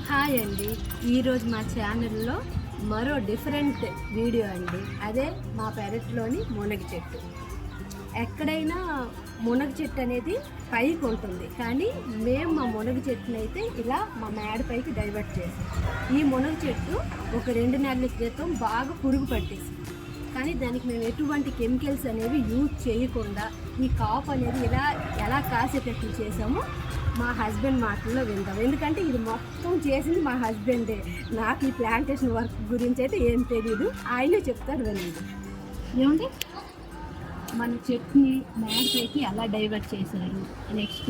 Hi అండి. ఈరోజు మా ఛానల్లో మరో డిఫరెంట్ వీడియో అండి. అదే మా పెరట్లోని మునగ చెట్టు. ఎక్కడైనా మునగ చెట్టు అనేది పైకి ఉంటుంది, కానీ మేము మా మునగ చెట్టుని అయితే ఇలా మా మేడ పైకి డైవర్ట్ చేసాం. ఈ మునగ చెట్టు ఒక 2 నెలల క్రితం బాగా పురుగు పట్టేసి, కానీ దానికి మేము ఎటువంటి కెమికల్స్ అనేవి యూజ్ చేయకుండా ఈ కాపు అనేది ఎలా కాసేటట్లు చేసామో మా హస్బెండ్ మాటల్లో విందాం. ఎందుకంటే ఇది మొత్తం చేసింది మా హస్బెండే. నాకు ఈ ప్లాంటేషన్ వర్క్ గురించి అయితే ఏం తెలీదు, ఆయనే చెప్తారు వినండి. ఏమండి, మన చెట్టుని మేడపైకి ఎలా డైవర్ట్ చేశారు, నెక్స్ట్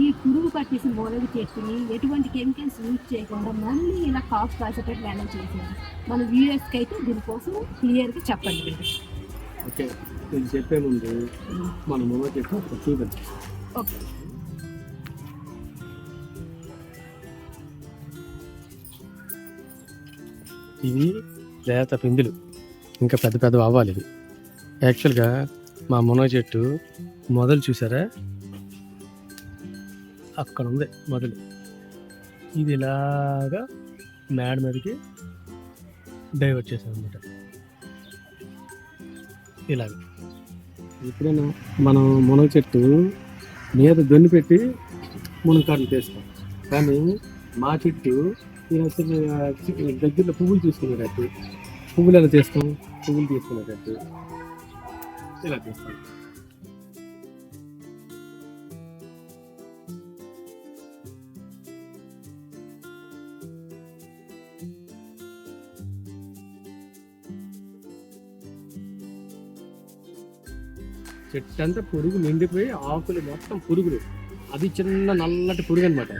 ఈ పురుగు పట్టేసిన మునగ చెట్టుని ఎటువంటి కెమికల్స్ యూజ్ చేయకుండా మళ్ళీ ఇలా కాపు కాసేటట్లు ఎలా చేశారు, మన వ్యూయర్స్కి అయితే దీనికోసం క్లియర్గా చెప్పండి మీరు. ఓకే, నేను చెప్పే ముందు మన మునగ చెట్టు చూడండి. ఓకే, ఇవి లేత పిందులు, ఇంకా పెద్ద పెద్ద అవ్వాలి. ఇవి యాక్చువల్గా మా మునగ చెట్టు మొదలు చూసారా, అక్కడ ఉంది మొదలు. ఇది ఇలాగా మేడ మీదకి డైవర్ట్ చేసాం అనమాట. ఇలాగ ఎప్పుడైనా మనం మునగ చెట్టు మీద దొన్ని పెట్టి మునక్కాడలు తీస్తాం, కానీ మా చెట్టు దగ్గరలో పువ్వులు తీసుకునేటట్టు, పువ్వులు ఎలా చేస్తాం, పువ్వులు తీసుకునేటట్టు ఇలా చేస్తాం. చెట్టు అంతా పురుగు నిండిపోయి ఆకులు మొత్తం పురుగులు, అది చిన్న నల్లటి పురుగు అనమాట.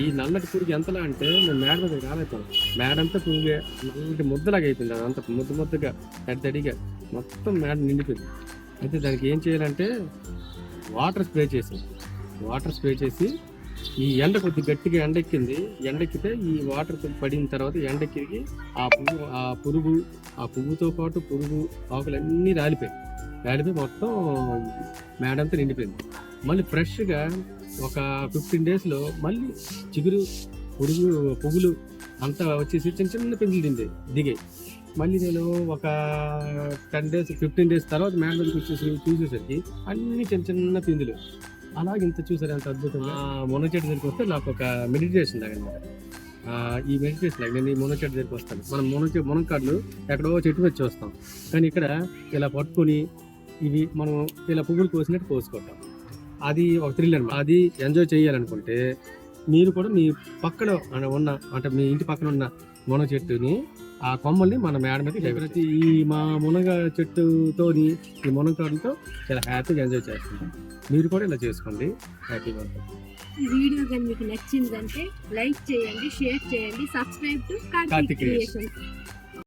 ఈ నల్లటి పురుగు ఎంతలా అంటే మేము మేడ మీద రాలేతాం, మేడంతా పురుగే నల్లటి ముద్దలాగా అయిపోయింది. అదంతా ముద్దగా తడిగా మొత్తం మేడ నిండిపోయింది. అయితే దానికి ఏం చేయాలంటే వాటర్ స్ప్రే చేసి ఈ ఎండ కొద్ది గట్టిగా ఎండెక్కింది, ఎండెక్కితే ఈ వాటర్ పడిన తర్వాత ఎండెక్కి ఆ పువ్వుతో పాటు పురుగు ఆకులన్నీ రాలిపోయి మొత్తం మేడంతా నిండిపోయింది. మళ్ళీ ఫ్రెష్గా ఒక 15 డేస్లో మళ్ళీ చిగురు పువ్వులు అంతా వచ్చేసి చిన్న పిందులు దిగాయి. మళ్ళీ నేను ఒక 15 డేస్ తర్వాత మేడ మీదకి చూసేసరికి అన్ని చిన్న పిందులు. అలాగే ఇంత చూసారు ఎంత అద్భుతంగా. మునగ చెట్టు దగ్గరికి వస్తే నాకు ఒక మెడిటేషన్ లాగా అనమాట. ఈ మెడిటేషన్ లాగా నేను ఈ మునగ చెట్టు దగ్గరికి వస్తాను. మనం మునక్కాడలు ఎక్కడో చెట్టు వచ్చి వస్తాం, కానీ ఇక్కడ ఇలా పట్టుకొని ఇవి మనం ఇలా పువ్వులు కోసినట్టు కోసుకుంటాం. అది ఒక థ్రిల్ అనమాట. అది ఎంజాయ్ చేయాలనుకుంటే మీరు కూడా మీ పక్కన ఉన్న అంటే మీ ఇంటి పక్కన ఉన్న మునగ చెట్టుని ఆ కొమ్మల్ని మన మేడ మీద ప్రతి ఈ మా మునగ చెట్టుతోని ఈ మునగకాడలతో చాలా హ్యాపీగా ఎంజాయ్ చేస్తున్నాం. మీరు కూడా ఇలా చేసుకోండి, హ్యాపీగా ఉంటుంది. ఈ వీడియో కానీ మీకు నచ్చిందంటే లైక్ చేయండి, షేర్ చేయండి, సబ్స్క్రైబ్ టు కార్తిక్ క్రియేషన్స్.